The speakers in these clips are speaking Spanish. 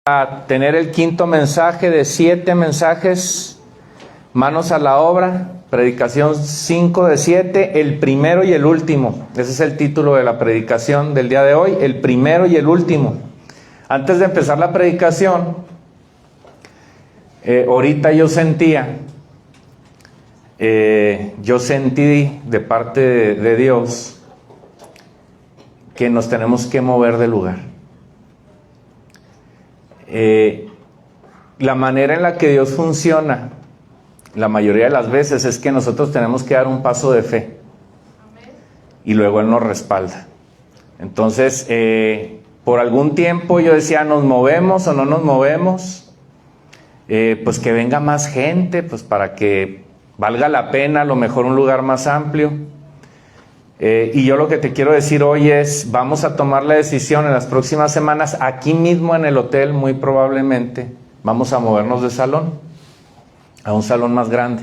A tener el quinto mensaje de 7 mensajes, manos a la obra, predicación 5 de 7, el primero y el último. Ese es el título de la predicación del día de hoy, el primero y el último. Antes de empezar la predicación, ahorita yo sentí de parte de Dios que nos tenemos que mover del lugar. La manera en la que Dios funciona la mayoría de las veces es que nosotros tenemos que dar un paso de fe. Amén. Y luego Él nos respalda. Entonces, por algún tiempo yo decía, ¿nos movemos o no nos movemos? Pues que venga más gente, pues para que valga la pena, a lo mejor un lugar más amplio. Y yo lo que te quiero decir hoy es, vamos a tomar la decisión en las próximas semanas, aquí mismo en el hotel, muy probablemente, vamos a movernos de salón, a un salón más grande.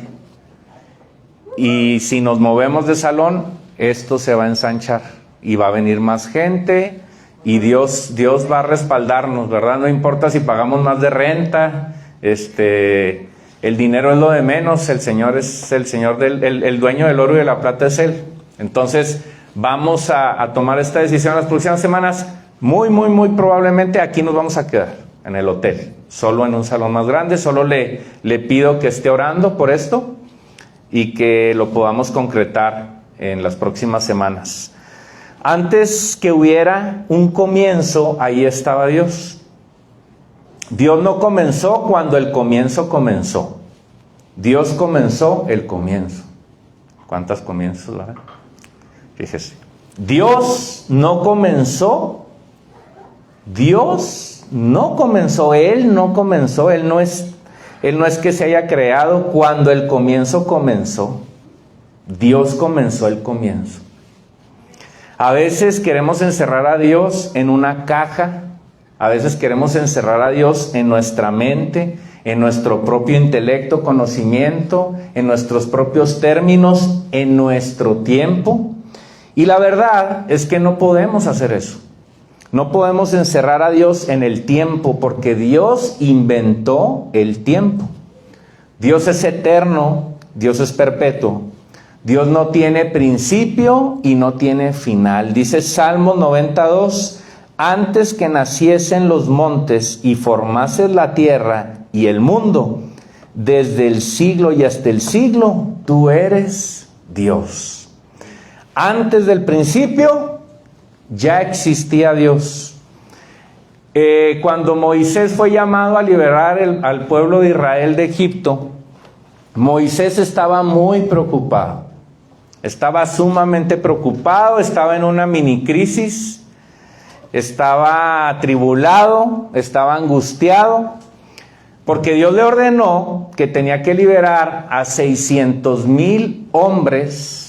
Y si nos movemos de salón, esto se va a ensanchar, y va a venir más gente, y Dios va a respaldarnos, ¿verdad? No importa si pagamos más de renta, el dinero es lo de menos, el Señor es el Señor, el dueño del oro y de la plata es Él. Entonces vamos a tomar esta decisión en las próximas semanas. Muy probablemente aquí nos vamos a quedar en el hotel, solo en un salón más grande. Solo le pido que esté orando por esto y que lo podamos concretar en las próximas semanas. Antes que hubiera un comienzo, ahí estaba Dios. Dios no comenzó cuando el comienzo comenzó. Dios comenzó el comienzo. ¿Cuántos comienzos, verdad? Fíjese, Dios no comenzó, Él no es que se haya creado cuando el comienzo comenzó. Dios comenzó el comienzo. A veces queremos encerrar a Dios en una caja, a veces queremos encerrar a Dios en nuestra mente, en nuestro propio intelecto, conocimiento, en nuestros propios términos, en nuestro tiempo. Y la verdad es que no podemos hacer eso. No podemos encerrar a Dios en el tiempo, porque Dios inventó el tiempo. Dios es eterno, Dios es perpetuo. Dios no tiene principio y no tiene final. Dice Salmos 92, antes que naciesen los montes y formases la tierra y el mundo, desde el siglo y hasta el siglo, tú eres Dios. Antes del principio ya existía Dios. Cuando Moisés fue llamado a liberar al pueblo de Israel de Egipto, Moisés estaba muy preocupado. Estaba sumamente preocupado, estaba en una mini crisis, estaba atribulado, estaba angustiado, porque Dios le ordenó que tenía que liberar a 600,000 hombres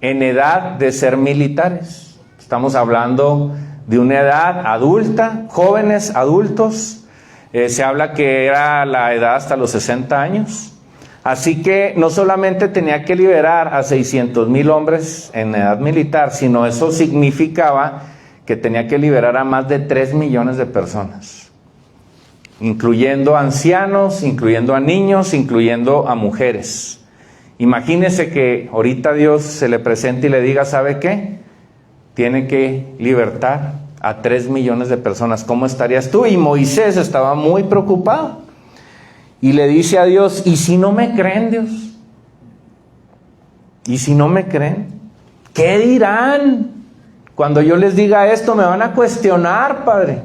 en edad de ser militares. Estamos hablando de una edad adulta, jóvenes, adultos. Se habla que era la edad hasta los 60 años. Así que no solamente tenía que liberar a 600,000 hombres en edad militar, sino eso significaba que tenía que liberar a más de 3 millones de personas, incluyendo a ancianos, incluyendo a niños, incluyendo a mujeres. Imagínese que ahorita Dios se le presente y le diga, ¿sabe qué? Tiene que libertar a 3 millones de personas. ¿Cómo estarías tú? Y Moisés estaba muy preocupado. Y le dice a Dios, ¿y si no me creen, Dios? ¿Y si no me creen? ¿Qué dirán? Cuando yo les diga esto, me van a cuestionar, Padre.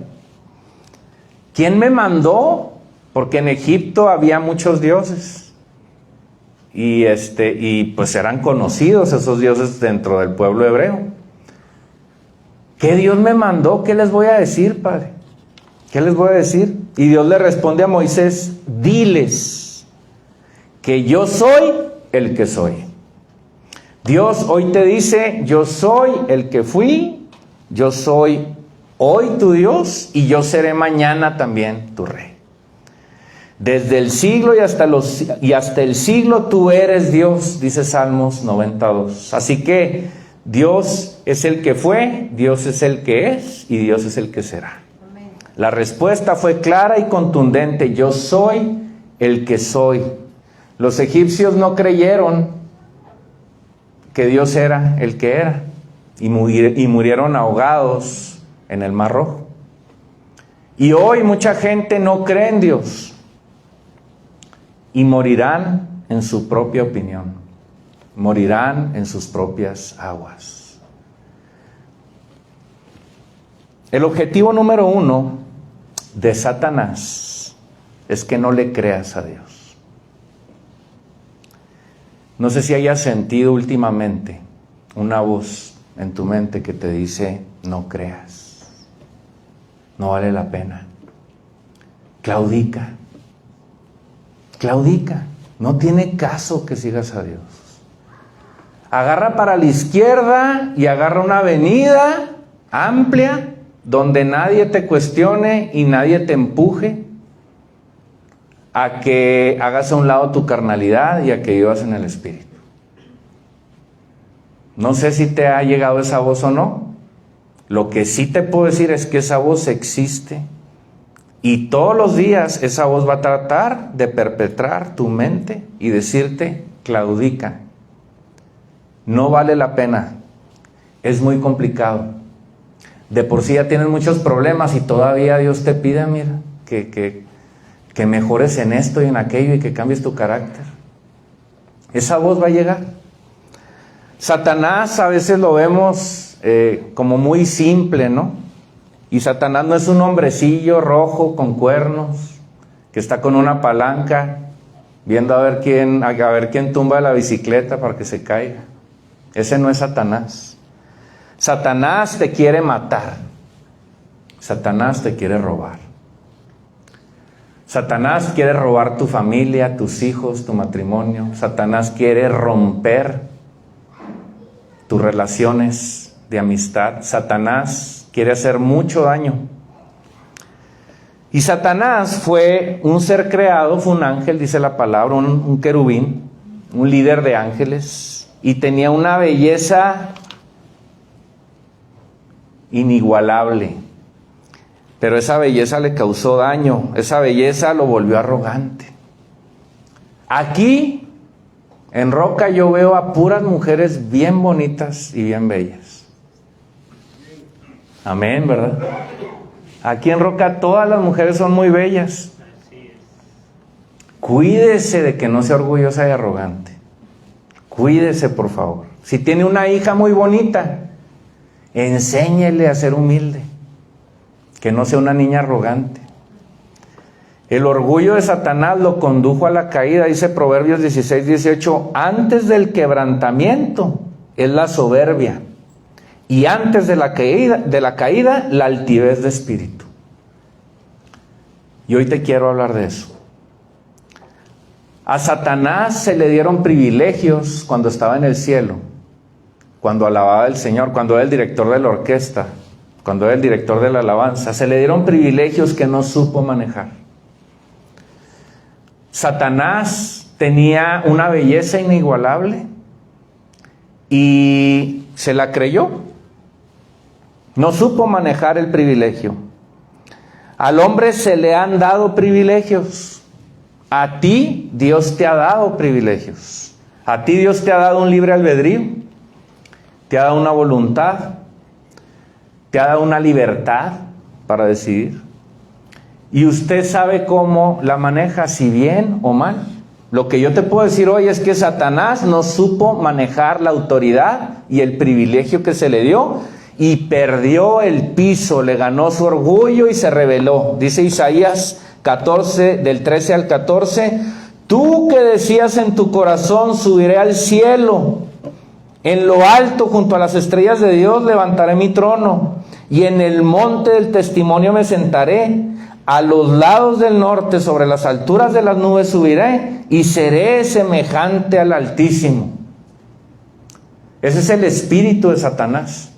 ¿Quién me mandó? Porque en Egipto había muchos dioses. Y pues eran conocidos esos dioses dentro del pueblo hebreo. ¿Qué Dios me mandó? ¿Qué les voy a decir, Padre? ¿Qué les voy a decir? Y Dios le responde a Moisés, diles que yo soy el que soy. Dios hoy te dice, yo soy el que fui, yo soy hoy tu Dios y yo seré mañana también tu rey. Desde el siglo y hasta el siglo tú eres Dios, dice Salmos 92. Así que Dios es el que fue, Dios es el que es y Dios es el que será. Amén. La respuesta fue clara y contundente: yo soy el que soy. Los egipcios no creyeron que Dios era el que era y murieron ahogados en el Mar Rojo. Y hoy mucha gente no cree en Dios y morirán en su propia opinión, morirán en sus propias aguas. El objetivo número 1 de Satanás es que no le creas a Dios. No sé si hayas sentido últimamente una voz en tu mente que te dice: no creas, no vale la pena, claudica, no tiene caso que sigas a Dios. Agarra para la izquierda y agarra una avenida amplia donde nadie te cuestione y nadie te empuje a que hagas a un lado tu carnalidad y a que vivas en el Espíritu. No sé si te ha llegado esa voz o no. Lo que sí te puedo decir es que esa voz existe y todos los días esa voz va a tratar de perpetrar tu mente y decirte: claudica, no vale la pena, es muy complicado. De por sí ya tienes muchos problemas y todavía Dios te pide, mira, que mejores en esto y en aquello y que cambies tu carácter. Esa voz va a llegar. Satanás a veces lo vemos como muy simple, ¿no? Y Satanás no es un hombrecillo rojo con cuernos que está con una palanca viendo a ver quién tumba la bicicleta para que se caiga. Ese no es Satanás. Satanás te quiere matar. Satanás te quiere robar. Satanás quiere robar tu familia, tus hijos, tu matrimonio. Satanás quiere romper tus relaciones de amistad. Satanás quiere hacer mucho daño. Y Satanás fue un ser creado, fue un ángel, dice la palabra, un querubín, un líder de ángeles, y tenía una belleza inigualable. Pero esa belleza le causó daño, esa belleza lo volvió arrogante. Aquí, en Roca, yo veo a puras mujeres bien bonitas y bien bellas. Amén, ¿verdad? Aquí en Roca todas las mujeres son muy bellas. Cuídese de que no sea orgullosa y arrogante. Cuídese, por favor. Si tiene una hija muy bonita, enséñele a ser humilde. Que no sea una niña arrogante. El orgullo de Satanás lo condujo a la caída, dice Proverbios 16:18, antes del quebrantamiento es la soberbia, y antes de la caída, la altivez de espíritu. Y hoy te quiero hablar de eso. A Satanás se le dieron privilegios cuando estaba en el cielo, cuando alababa al Señor, cuando era el director de la orquesta, cuando era el director de la alabanza. Se le dieron privilegios que no supo manejar. Satanás tenía una belleza inigualable y se la creyó. No supo manejar el privilegio. Al hombre se le han dado privilegios. A ti Dios te ha dado privilegios. A ti Dios te ha dado un libre albedrío. Te ha dado una voluntad. Te ha dado una libertad para decidir. Y usted sabe cómo la maneja, si bien o mal. Lo que yo te puedo decir hoy es que Satanás no supo manejar la autoridad y el privilegio que se le dio y perdió el piso, le ganó su orgullo y se rebeló. Dice Isaías 14, del 13 al 14, tú que decías en tu corazón, subiré al cielo, en lo alto junto a las estrellas de Dios levantaré mi trono, y en el monte del testimonio me sentaré, a los lados del norte, sobre las alturas de las nubes subiré, y seré semejante al Altísimo. Ese es el espíritu de Satanás.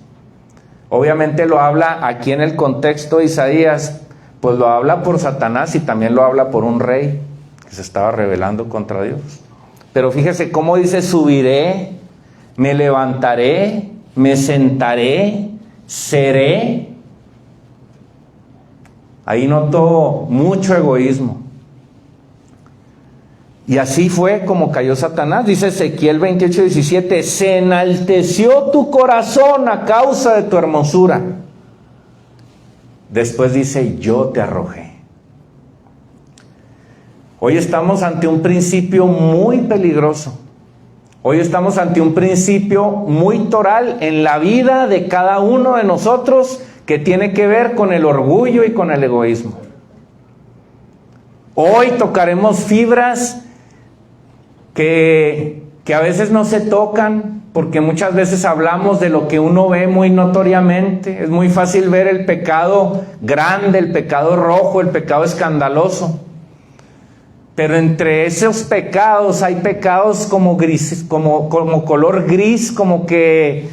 Obviamente lo habla aquí en el contexto de Isaías, pues lo habla por Satanás y también lo habla por un rey que se estaba rebelando contra Dios. Pero fíjese cómo dice: subiré, me levantaré, me sentaré, seré. Ahí noto mucho egoísmo. Y así fue como cayó Satanás. Dice Ezequiel 28:17, se enalteció tu corazón a causa de tu hermosura. Después dice, yo te arrojé. Hoy estamos ante un principio muy peligroso. Hoy estamos ante un principio muy toral en la vida de cada uno de nosotros que tiene que ver con el orgullo y con el egoísmo. Hoy tocaremos fibras que a veces no se tocan, porque muchas veces hablamos de lo que uno ve muy notoriamente. Es muy fácil ver el pecado grande, el pecado rojo, el pecado escandaloso. Pero entre esos pecados hay pecados como grises, como color gris, como que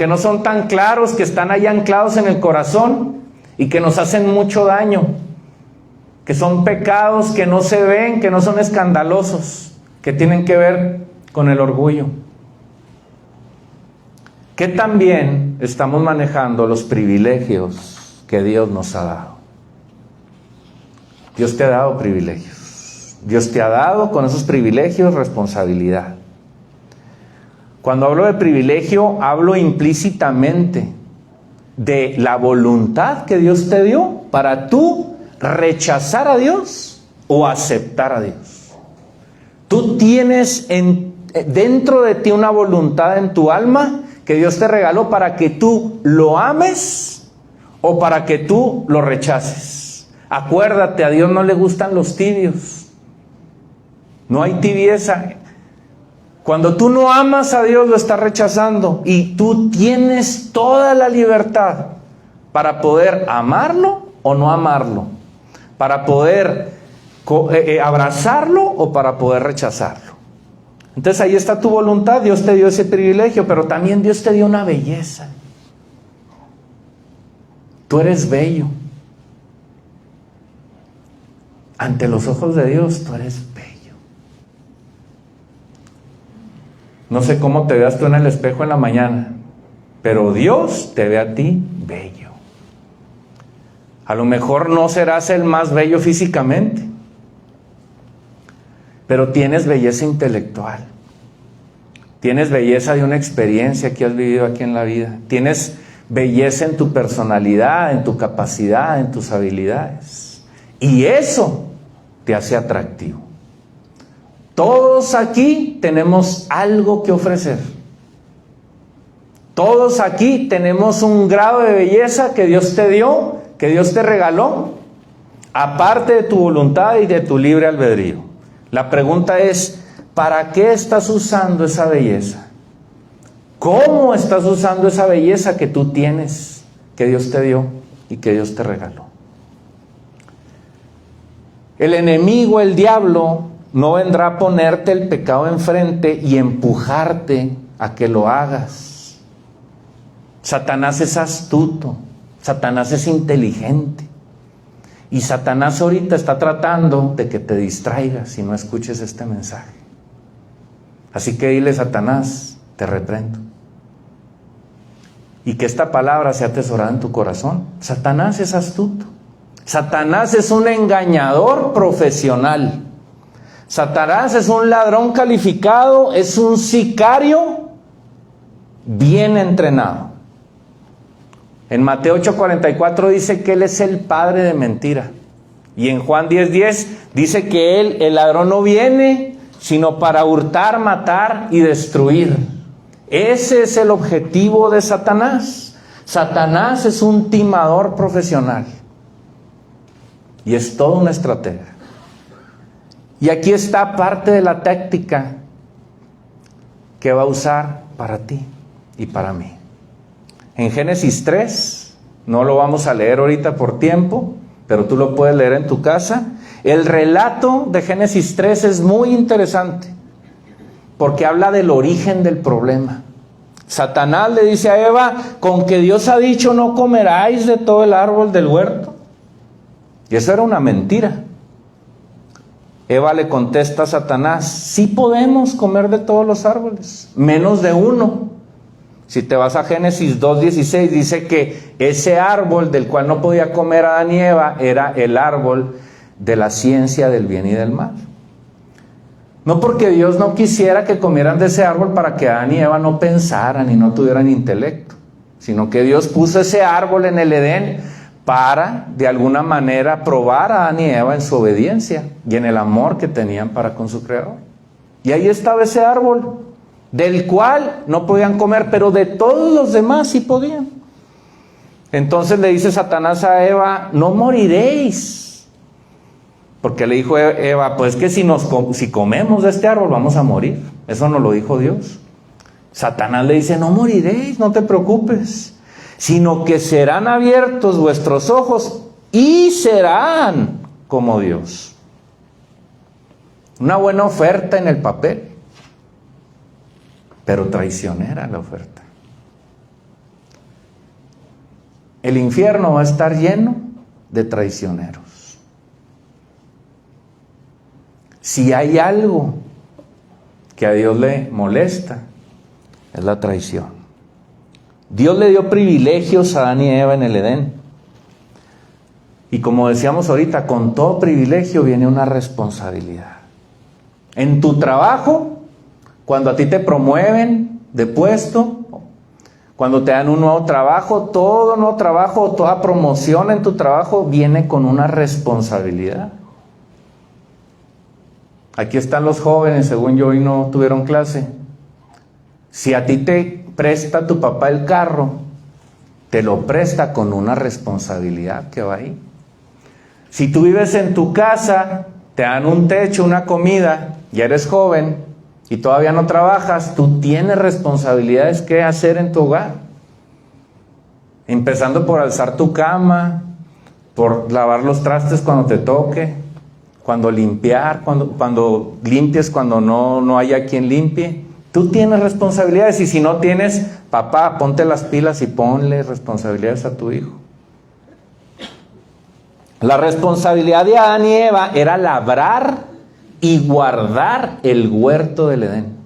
no son tan claros, que están ahí anclados en el corazón y que nos hacen mucho daño. Que son pecados que no se ven, que no son escandalosos, que tienen que ver con el orgullo. Que también estamos manejando los privilegios que Dios nos ha dado. Dios te ha dado privilegios. Dios te ha dado con esos privilegios responsabilidad. Cuando hablo de privilegio, hablo implícitamente de la voluntad que Dios te dio para tú rechazar a Dios o aceptar a Dios. Tú tienes dentro de ti una voluntad en tu alma que Dios te regaló para que tú lo ames o para que tú lo rechaces. Acuérdate, a Dios no le gustan los tibios. No hay tibieza. Cuando tú no amas a Dios, lo estás rechazando. Y tú tienes toda la libertad para poder amarlo o no amarlo. Para poder abrazarlo o para poder rechazarlo. Entonces ahí está tu voluntad. Dios te dio ese privilegio, pero también Dios te dio una belleza. Tú eres bello. Ante los ojos de Dios, tú eres bello. No sé cómo te veas tú en el espejo en la mañana, pero Dios te ve a ti bello. A lo mejor no serás el más bello físicamente, pero tienes belleza intelectual. Tienes belleza de una experiencia que has vivido aquí en la vida. Tienes belleza en tu personalidad, en tu capacidad, en tus habilidades. Y eso te hace atractivo. Todos aquí tenemos algo que ofrecer. Todos aquí tenemos un grado de belleza que Dios te dio, que Dios te regaló, aparte de tu voluntad y de tu libre albedrío. La pregunta es, ¿para qué estás usando esa belleza? ¿Cómo estás usando esa belleza que tú tienes, que Dios te dio y que Dios te regaló? El enemigo, el diablo, no vendrá a ponerte el pecado enfrente y empujarte a que lo hagas. Satanás es astuto, Satanás es inteligente. Y Satanás ahorita está tratando de que te distraigas y no escuches este mensaje. Así que dile, Satanás, te reprendo. Y que esta palabra sea atesorada en tu corazón. Satanás es astuto. Satanás es un engañador profesional. Satanás es un ladrón calificado, es un sicario bien entrenado. En Mateo 8:44 dice que él es el padre de mentira. Y en Juan 10:10 dice que él, el ladrón, no viene sino para hurtar, matar y destruir. Ese es el objetivo de Satanás. Satanás es un timador profesional. Y es toda una estratega. Y aquí está parte de la táctica que va a usar para ti y para mí. En Génesis 3, no lo vamos a leer ahorita por tiempo, pero tú lo puedes leer en tu casa. El relato de Génesis 3 es muy interesante, porque habla del origen del problema. Satanás le dice a Eva, con que Dios ha dicho no comeráis de todo el árbol del huerto. Y eso era una mentira. Eva le contesta a Satanás, sí podemos comer de todos los árboles, menos de uno. Si te vas a Génesis 2:16, dice que ese árbol del cual no podía comer Adán y Eva era el árbol de la ciencia del bien y del mal. No porque Dios no quisiera que comieran de ese árbol para que Adán y Eva no pensaran y no tuvieran intelecto, sino que Dios puso ese árbol en el Edén para, de alguna manera, probar a Adán y Eva en su obediencia y en el amor que tenían para con su Creador. Y ahí estaba ese árbol, del cual no podían comer, pero de todos los demás sí podían. Entonces le dice Satanás a Eva, no moriréis. Porque le dijo Eva, pues que si comemos de este árbol vamos a morir. Eso nos lo dijo Dios. Satanás le dice, no moriréis, no te preocupes, sino que serán abiertos vuestros ojos y serán como Dios. Una buena oferta en el papel, pero traicionera la oferta. El infierno va a estar lleno de traicioneros. Si hay algo que a Dios le molesta, es la traición. Dios le dio privilegios a Adán y Eva en el Edén. Y como decíamos ahorita, con todo privilegio viene una responsabilidad. En tu trabajo, cuando a ti te promueven de puesto, cuando te dan un nuevo trabajo, todo nuevo trabajo, toda promoción en tu trabajo viene con una responsabilidad. Aquí están los jóvenes, según yo hoy no tuvieron clase. Si a ti te presta tu papá el carro, te lo presta con una responsabilidad que va ahí. Si tú vives en tu casa, te dan un techo, una comida, ya eres joven y todavía no trabajas, tú tienes responsabilidades que hacer en tu hogar. Empezando por alzar tu cama, por lavar los trastes cuando te toque, cuando limpiar, cuando limpies, cuando no haya quien limpie. Tú tienes responsabilidades y si no tienes, papá, ponte las pilas y ponle responsabilidades a tu hijo. La responsabilidad de Adán y Eva era labrar y guardar el huerto del Edén.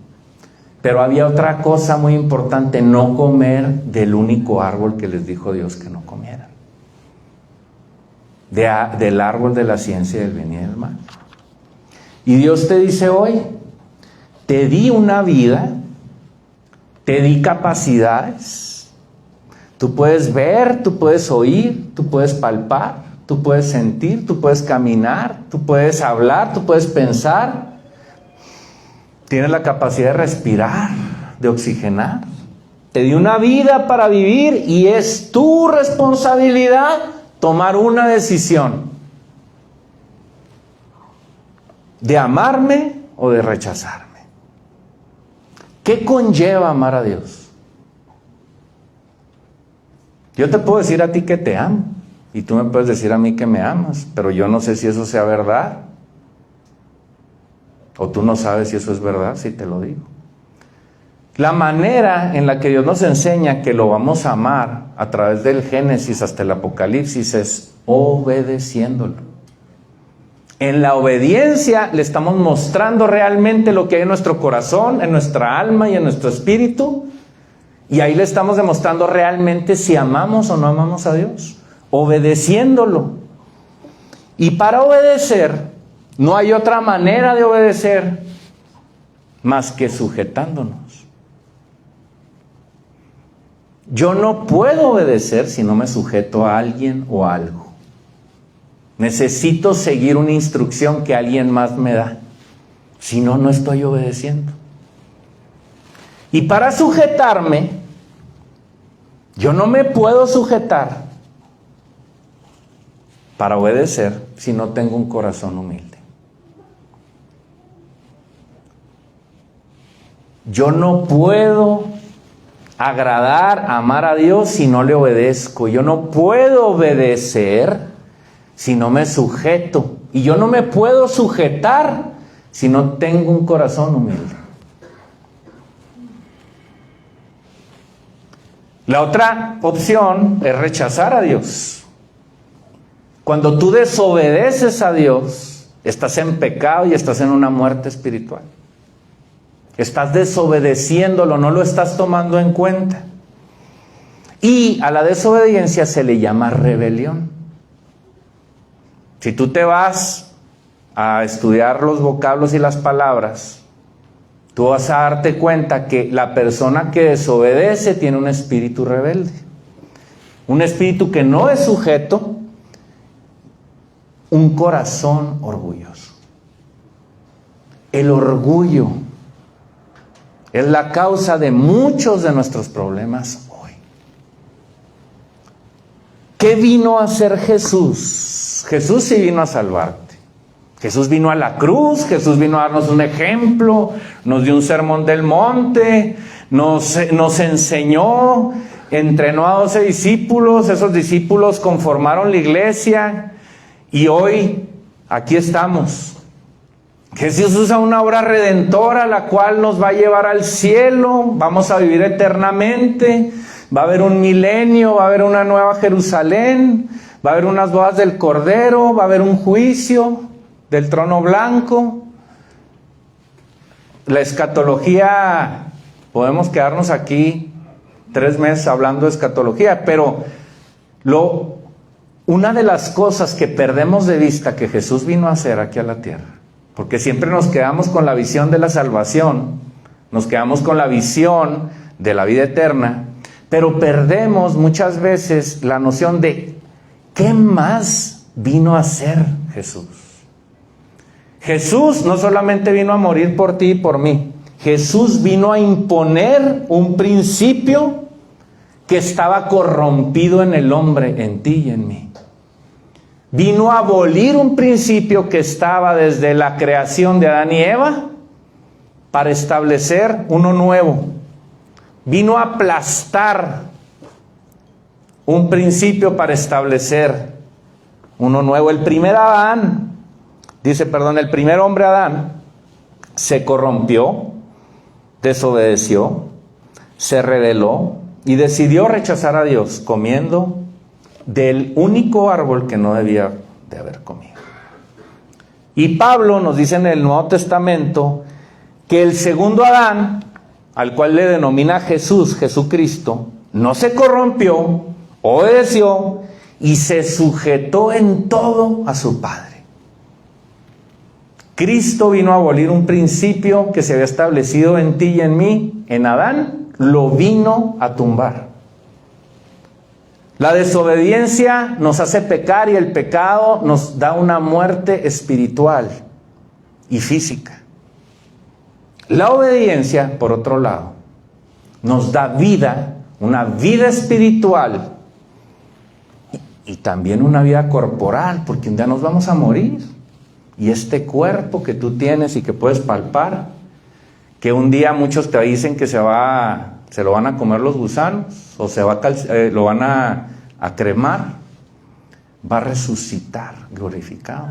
Pero había otra cosa muy importante, no comer del único árbol que les dijo Dios que no comieran. Del árbol de la ciencia del bien y del mal. Y Dios te dice hoy, te di una vida, te di capacidades, tú puedes ver, tú puedes oír, tú puedes palpar, tú puedes sentir, tú puedes caminar, tú puedes hablar, tú puedes pensar, tienes la capacidad de respirar, de oxigenar. Te di una vida para vivir y es tu responsabilidad tomar una decisión de amarme o de rechazarme. ¿Qué conlleva amar a Dios? Yo te puedo decir a ti que te amo y tú me puedes decir a mí que me amas, pero yo no sé si eso sea verdad o tú no sabes si eso es verdad, si te lo digo. La manera en la que Dios nos enseña que lo vamos a amar a través del Génesis hasta el Apocalipsis es obedeciéndolo. En la obediencia le estamos mostrando realmente lo que hay en nuestro corazón, en nuestra alma y en nuestro espíritu. Y ahí le estamos demostrando realmente si amamos o no amamos a Dios. Obedeciéndolo. Y para obedecer, no hay otra manera de obedecer más que sujetándonos. Yo no puedo obedecer si no me sujeto a alguien o a algo. Necesito seguir una instrucción que alguien más me da. Si no, no estoy obedeciendo. Y para sujetarme, yo no me puedo sujetar para obedecer si no tengo un corazón humilde. Yo no puedo agradar, amar a Dios si no le obedezco. Yo no puedo obedecer si no me sujeto. Y yo no me puedo sujetar si no tengo un corazón humilde. La otra opción es rechazar a Dios. Cuando tú desobedeces a Dios, estás en pecado y estás en una muerte espiritual. Estás desobedeciéndolo, no lo estás tomando en cuenta. Y a la desobediencia se le llama rebelión. Si tú te vas a estudiar los vocablos y las palabras, tú vas a darte cuenta que la persona que desobedece tiene un espíritu rebelde. Un espíritu que no es sujeto, un corazón orgulloso. El orgullo es la causa de muchos de nuestros problemas hoy. ¿Qué vino a hacer Jesús? Jesús sí vino a salvarte. Jesús vino a la cruz, Jesús vino a darnos un ejemplo, nos dio un sermón del monte, nos enseñó, entrenó a 12 discípulos, esos discípulos conformaron la iglesia y hoy aquí estamos. Jesús usa una obra redentora la cual nos va a llevar al cielo, vamos a vivir eternamente, va a haber un milenio, va a haber una nueva Jerusalén, va a haber unas bodas del Cordero, va a haber un juicio del trono blanco. La escatología, podemos quedarnos aquí 3 meses hablando de escatología, pero una de las cosas que perdemos de vista que Jesús vino a hacer aquí a la tierra, porque siempre nos quedamos con la visión de la salvación, nos quedamos con la visión de la vida eterna, pero perdemos muchas veces la noción de ¿qué más vino a hacer Jesús? Jesús no solamente vino a morir por ti y por mí, Jesús vino a imponer un principio que estaba corrompido en el hombre, en ti y en mí. Vino a abolir un principio que estaba desde la creación de Adán y Eva para establecer uno nuevo. Vino a aplastar un principio para establecer uno nuevo. El primer hombre Adán se corrompió, desobedeció, se rebeló y decidió rechazar a Dios comiendo del único árbol que no debía de haber comido. Y Pablo nos dice en el Nuevo Testamento que el segundo Adán, al cual le denomina Jesús, Jesucristo, no se corrompió, obedeció y se sujetó en todo a su Padre. Cristo vino a abolir un principio que se había establecido en ti y en mí, en Adán, lo vino a tumbar. La desobediencia nos hace pecar y el pecado nos da una muerte espiritual y física. La obediencia, por otro lado, nos da vida, una vida espiritual y también una vida corporal, porque un día nos vamos a morir. Y este cuerpo que tú tienes y que puedes palpar, que un día muchos te dicen que se lo van a comer los gusanos o lo van a cremar, va a resucitar glorificado.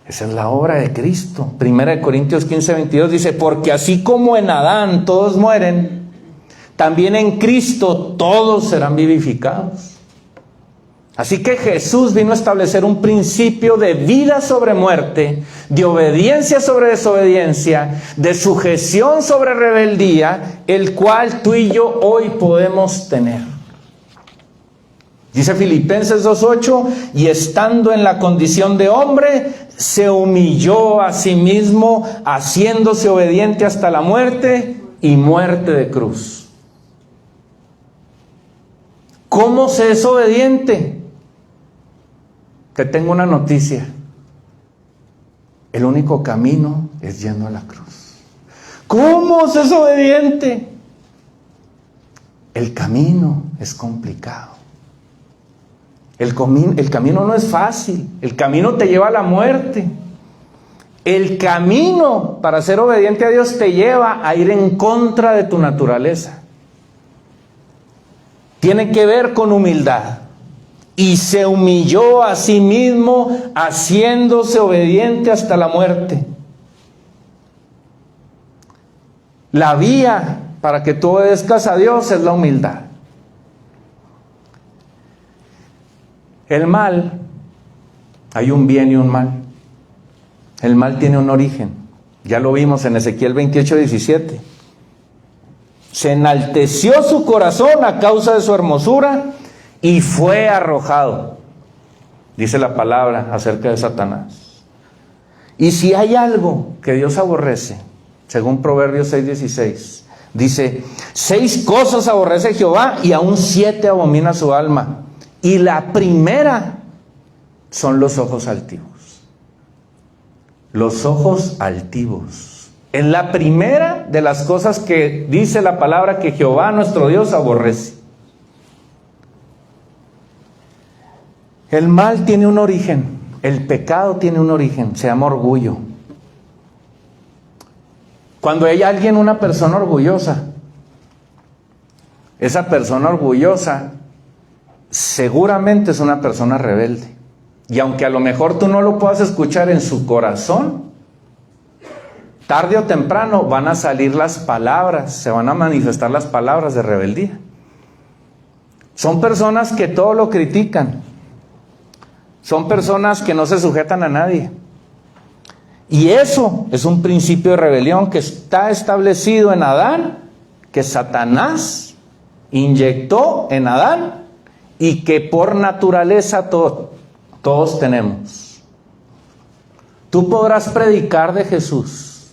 Esa es la obra de Cristo. 1 Corintios 15:22 dice: porque así como en Adán todos mueren, también en Cristo todos serán vivificados. Así que Jesús vino a establecer un principio de vida sobre muerte, de obediencia sobre desobediencia, de sujeción sobre rebeldía, el cual tú y yo hoy podemos tener. Dice Filipenses 2:8, y estando en la condición de hombre, se humilló a sí mismo, haciéndose obediente hasta la muerte y muerte de cruz. ¿Cómo se es obediente? Te tengo una noticia. El único camino es yendo a la cruz. ¿Cómo se es obediente? El camino es complicado. El camino no es fácil. El camino te lleva a la muerte. El camino para ser obediente a Dios te lleva a ir en contra de tu naturaleza. Tiene que ver con humildad. Y se humilló a sí mismo, haciéndose obediente hasta la muerte. La vía para que tú obedezcas a Dios es la humildad. El mal, hay un bien y un mal. El mal tiene un origen. Ya lo vimos en Ezequiel 28:17. Se enalteció su corazón a causa de su hermosura y fue arrojado. Dice la palabra acerca de Satanás. Y si hay algo que Dios aborrece, según Proverbios 6:16, dice: 6 cosas aborrece Jehová y aún 7 abomina su alma. Y la primera son los ojos altivos. Los ojos altivos. Es la primera de las cosas que dice la palabra que Jehová nuestro Dios aborrece. El mal tiene un origen, el pecado tiene un origen, se llama orgullo. Cuando hay alguien, una persona orgullosa, esa persona orgullosa seguramente es una persona rebelde. Y aunque a lo mejor tú no lo puedas escuchar en su corazón, tarde o temprano van a salir las palabras, se van a manifestar las palabras de rebeldía. Son personas que todo lo critican. Son personas que no se sujetan a nadie. Y eso es un principio de rebelión que está establecido en Adán, que Satanás inyectó en Adán y que por naturaleza todos tenemos. Tú podrás predicar de Jesús,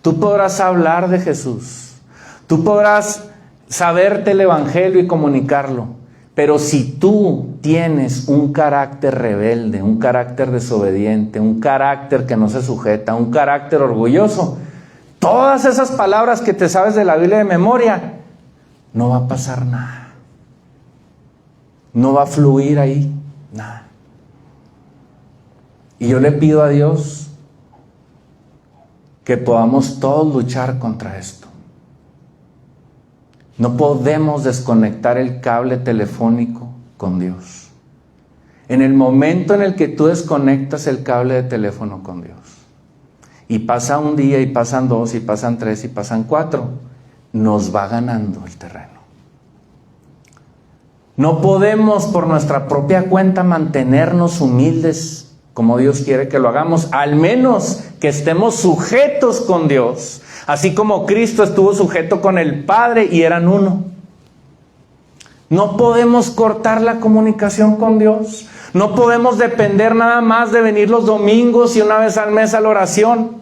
tú podrás hablar de Jesús, tú podrás saberte el evangelio y comunicarlo, pero si tú tienes un carácter rebelde, un carácter desobediente, un carácter que no se sujeta, un carácter orgulloso, todas esas palabras que te sabes de la Biblia de memoria, no va a pasar nada, no va a fluir ahí nada. Y yo le pido a Dios que podamos todos luchar contra esto. No podemos desconectar el cable telefónico con Dios. En el momento en el que tú desconectas el cable de teléfono con Dios, y pasa un día, y pasan 2, y pasan 3, y pasan 4, nos va ganando el terreno. No podemos por nuestra propia cuenta mantenernos humildes como Dios quiere que lo hagamos, al menos que estemos sujetos con Dios, así como Cristo estuvo sujeto con el Padre y eran uno. No podemos cortar la comunicación con Dios, no podemos depender nada más de venir los domingos y una vez al mes a la oración.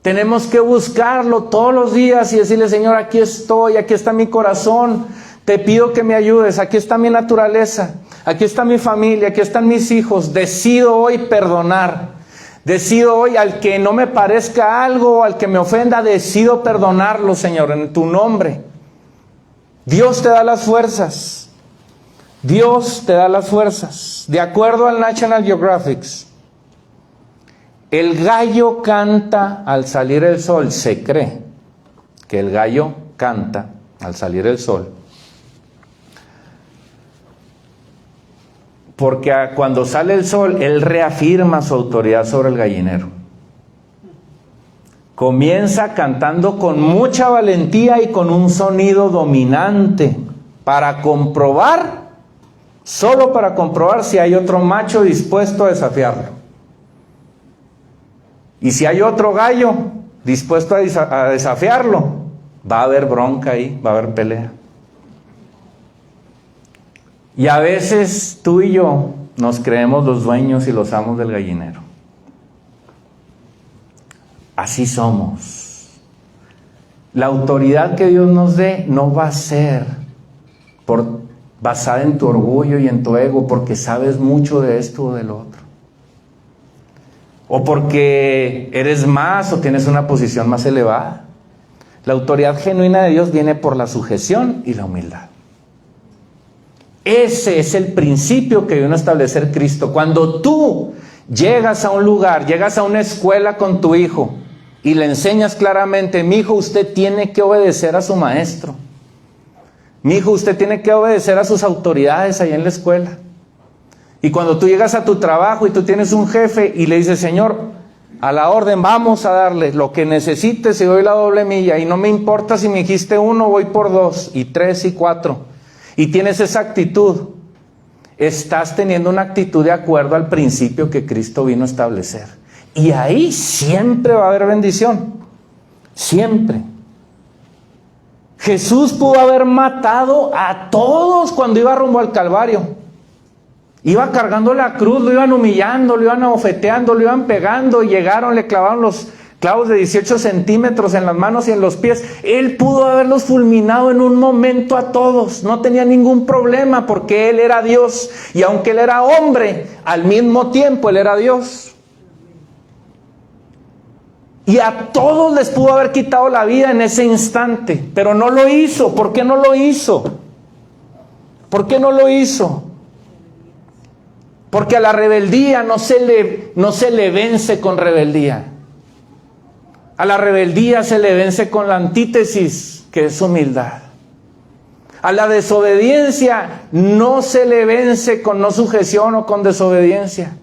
Tenemos que buscarlo todos los días y decirle: Señor, aquí estoy, aquí está mi corazón, te pido que me ayudes, aquí está mi naturaleza, aquí está mi familia, aquí están mis hijos. Decido hoy perdonar. Decido hoy, al que no me parezca algo, al que me ofenda, decido perdonarlo, Señor, en tu nombre. Dios te da las fuerzas. Dios te da las fuerzas. De acuerdo al National Geographic, el gallo canta al salir el sol. Se cree que el gallo canta al salir el sol, porque cuando sale el sol, él reafirma su autoridad sobre el gallinero. Comienza cantando con mucha valentía y con un sonido dominante para comprobar, solo para comprobar si hay otro macho dispuesto a desafiarlo. Y si hay otro gallo dispuesto a desafiarlo, va a haber bronca ahí, va a haber pelea. Y a veces tú y yo nos creemos los dueños y los amos del gallinero. Así somos. La autoridad que Dios nos dé no va a ser basada en tu orgullo y en tu ego, porque sabes mucho de esto o del otro, o porque eres más o tienes una posición más elevada. La autoridad genuina de Dios viene por la sujeción y la humildad. Ese es el principio que vino a establecer Cristo. Cuando tú llegas a un lugar, llegas a una escuela con tu hijo y le enseñas claramente: mi hijo, usted tiene que obedecer a su maestro. Mi hijo, usted tiene que obedecer a sus autoridades ahí en la escuela. Y cuando tú llegas a tu trabajo y tú tienes un jefe y le dices: Señor, a la orden, vamos a darle lo que necesites y doy la doble milla, y no me importa si me dijiste 1, voy por 2 y 3 y 4. Y tienes esa actitud, estás teniendo una actitud de acuerdo al principio que Cristo vino a establecer. Y ahí siempre va a haber bendición. Siempre. Jesús pudo haber matado a todos cuando iba rumbo al Calvario. Iba cargando la cruz, lo iban humillando, lo iban abofeteando, lo iban pegando, y llegaron, le clavaron los clavos de 18 centímetros en las manos y en los pies. Él pudo haberlos fulminado en un momento a todos, no tenía ningún problema, porque Él era Dios, y aunque Él era hombre, al mismo tiempo Él era Dios. Y a todos les pudo haber quitado la vida en ese instante, pero no lo hizo. ¿Por qué no lo hizo? ¿Por qué no lo hizo? Porque a la rebeldía no se le vence con rebeldía. A la rebeldía se le vence con la antítesis, que es humildad. A la desobediencia no se le vence con no sujeción o con desobediencia.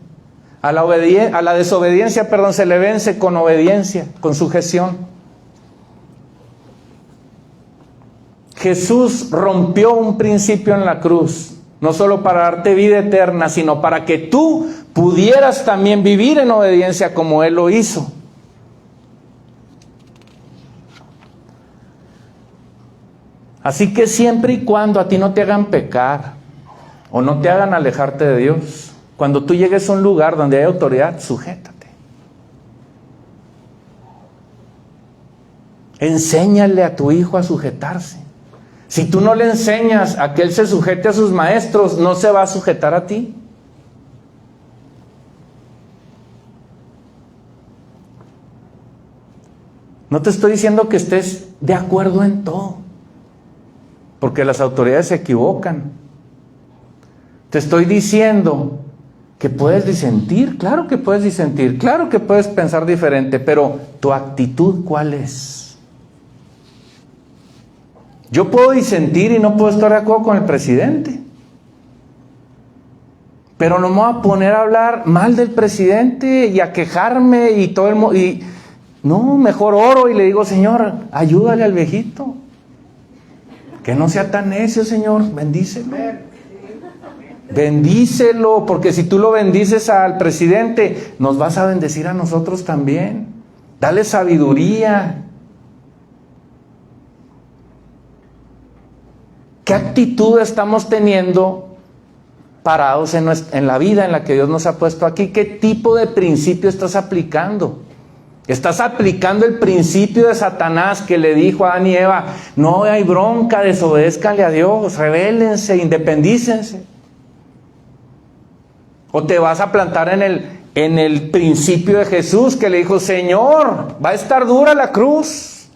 A la desobediencia, se le vence con obediencia, con sujeción. Jesús rompió un principio en la cruz, no solo para darte vida eterna, sino para que tú pudieras también vivir en obediencia como Él lo hizo. Así que siempre y cuando a ti no te hagan pecar o no te hagan alejarte de Dios, cuando tú llegues a un lugar donde hay autoridad, sujétate. Enséñale a tu hijo a sujetarse. Si tú no le enseñas a que él se sujete a sus maestros, no se va a sujetar a ti. No te estoy diciendo que estés de acuerdo en todo, porque las autoridades se equivocan. Te estoy diciendo que puedes disentir, claro que puedes disentir, claro que puedes pensar diferente, pero tu actitud, ¿cuál es? Yo puedo disentir y no puedo estar de acuerdo con el presidente, pero no me voy a poner a hablar mal del presidente y a quejarme y todo el mundo. No, mejor oro y le digo: Señor, ayúdale al viejito, que no sea tan necio, Señor, bendícelo. Bendícelo, porque si tú lo bendices al presidente, nos vas a bendecir a nosotros también. Dale sabiduría. ¿Qué actitud estamos teniendo parados en la vida en la que Dios nos ha puesto aquí? ¿Qué tipo de principio estás aplicando? ¿Estás aplicando el principio de Satanás que le dijo a Adán y Eva: no hay bronca, desobedézcanle a Dios, rebélense, independícense? ¿O te vas a plantar en el principio de Jesús, que le dijo: Señor, va a estar dura la cruz,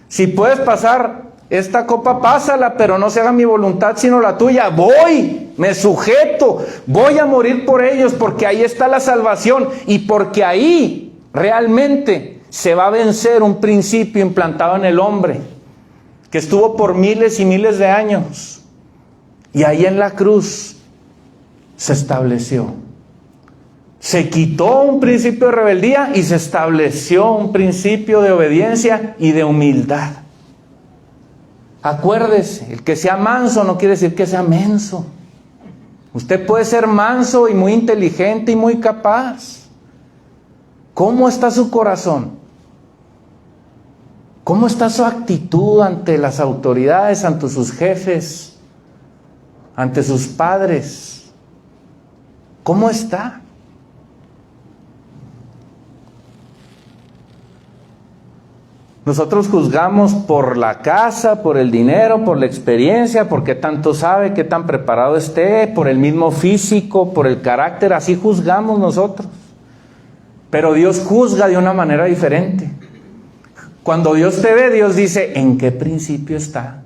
si puedes pasar esta copa, pásala, pero no se haga mi voluntad sino la tuya? Voy, me sujeto, voy a morir por ellos, porque ahí está la salvación, y porque ahí realmente se va a vencer un principio implantado en el hombre, que estuvo por miles y miles de años, y ahí en la cruz se estableció. Se quitó un principio de rebeldía y se estableció un principio de obediencia y de humildad. Acuérdese, el que sea manso no quiere decir que sea menso. Usted puede ser manso y muy inteligente y muy capaz. ¿Cómo está su corazón? ¿Cómo está su actitud ante las autoridades, ante sus jefes, ante sus padres? ¿Cómo está? Nosotros juzgamos por la casa, por el dinero, por la experiencia, por qué tanto sabe, qué tan preparado esté, por el mismo físico, por el carácter. Así juzgamos nosotros. Pero Dios juzga de una manera diferente. Cuando Dios te ve, Dios dice: ¿en qué principio está?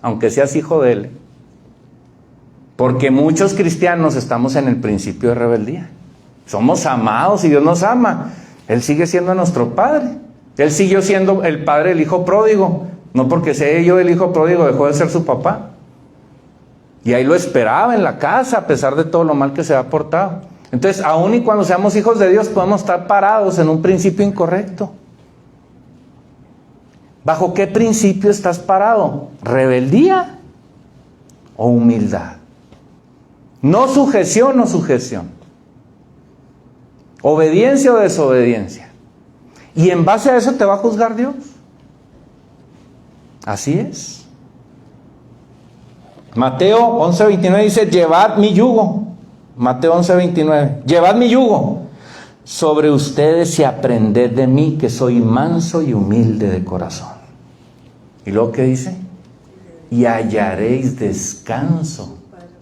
Aunque seas hijo de Él. Porque muchos cristianos estamos en el principio de rebeldía. Somos amados y Dios nos ama. Él sigue siendo nuestro Padre. Él siguió siendo el padre del hijo pródigo. No porque sea yo el hijo pródigo dejó de ser su papá. Y ahí lo esperaba en la casa, a pesar de todo lo mal que se ha portado. Entonces, aun y cuando seamos hijos de Dios, podemos estar parados en un principio incorrecto. ¿Bajo qué principio estás parado? ¿Rebeldía o humildad? No sujeción o sujeción. ¿Obediencia o desobediencia? Y en base a eso te va a juzgar Dios. Así es. Mateo 11:29 dice, llevad mi yugo. Mateo 11:29, llevad mi yugo sobre ustedes y aprended de mí, que soy manso y humilde de corazón. ¿Y luego qué dice? Y hallaréis descanso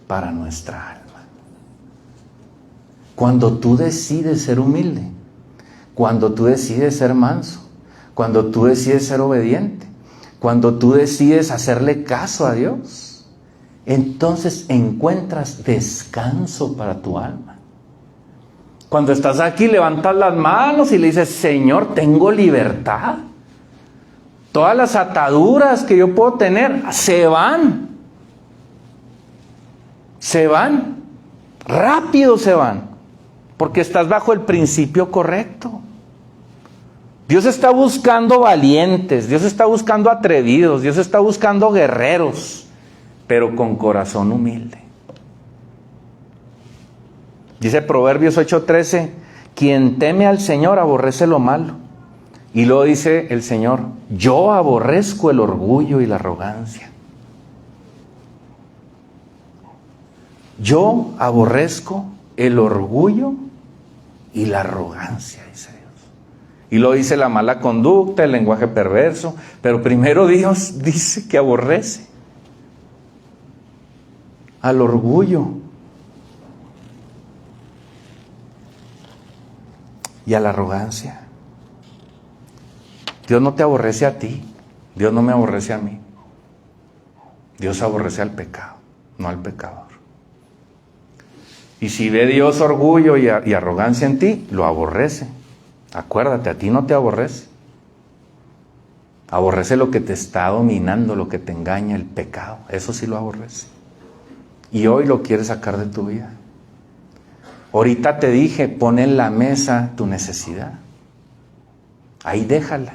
para nuestra alma. Cuando tú decides ser humilde, cuando tú decides ser manso, cuando tú decides ser obediente, cuando tú decides hacerle caso a Dios, entonces encuentras descanso para tu alma. Cuando estás aquí, levantas las manos y le dices, Señor, tengo libertad. Todas las ataduras que yo puedo tener se van. Se van. Rápido se van. Porque estás bajo el principio correcto. Dios está buscando valientes, Dios está buscando atrevidos, Dios está buscando guerreros, pero con corazón humilde. Dice Proverbios 8:13, quien teme al Señor aborrece lo malo. Y luego dice el Señor, yo aborrezco el orgullo y la arrogancia. Yo aborrezco el orgullo y la arrogancia, dice Dios. Y luego dice la mala conducta, el lenguaje perverso, pero primero Dios dice que aborrece al orgullo y a la arrogancia. Dios no te aborrece a ti, Dios no me aborrece a mí. Dios aborrece al pecado, no al pecador. Y si ve Dios orgullo y arrogancia en ti, lo aborrece. Acuérdate, a ti no te aborrece. Aborrece lo que te está dominando, lo que te engaña, el pecado. Eso sí lo aborrece. Y hoy lo quieres sacar de tu vida. Ahorita te dije, pon en la mesa tu necesidad. Ahí déjala.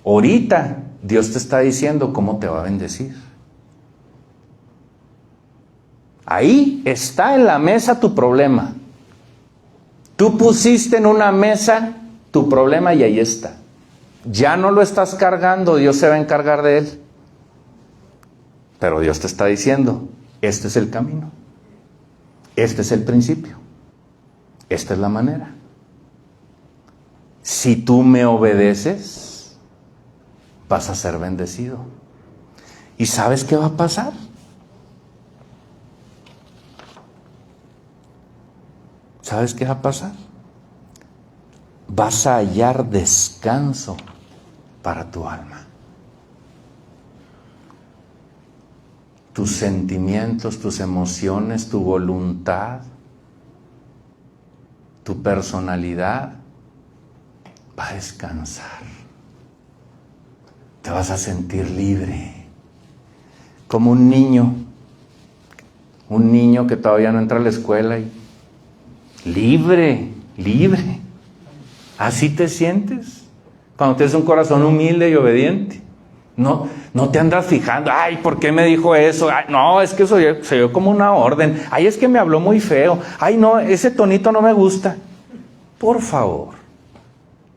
Ahorita Dios te está diciendo cómo te va a bendecir. Ahí está en la mesa tu problema. Tú pusiste en una mesa tu problema y ahí está. Ya no lo estás cargando, Dios se va a encargar de él. Pero Dios te está diciendo, este es el camino. Este es el principio. Esta es la manera. Si tú me obedeces, vas a ser bendecido. ¿Y sabes qué va a pasar? ¿Sabes qué va a pasar? Vas a hallar descanso para tu alma. Tus sentimientos, tus emociones, tu voluntad, tu personalidad va a descansar. Te vas a sentir libre. Como un niño que todavía no entra a la escuela y libre. Así te sientes cuando tienes un corazón humilde y obediente. No te andas fijando, ay, ¿por qué me dijo eso? Ay, no, es que se oyó como una orden. Ay, es que me habló muy feo. Ay, no, ese tonito no me gusta. Por favor,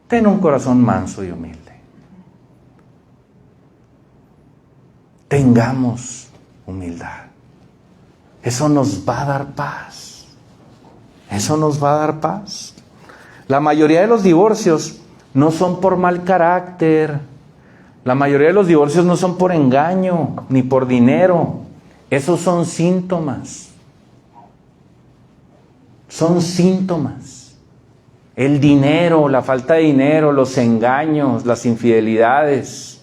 ten un corazón manso y humilde. Tengamos humildad. Eso nos va a dar paz. Eso nos va a dar paz. La mayoría de los divorcios no son por mal carácter. La mayoría de los divorcios no son por engaño ni por dinero. Esos son síntomas. Son síntomas. El dinero, la falta de dinero, los engaños, las infidelidades,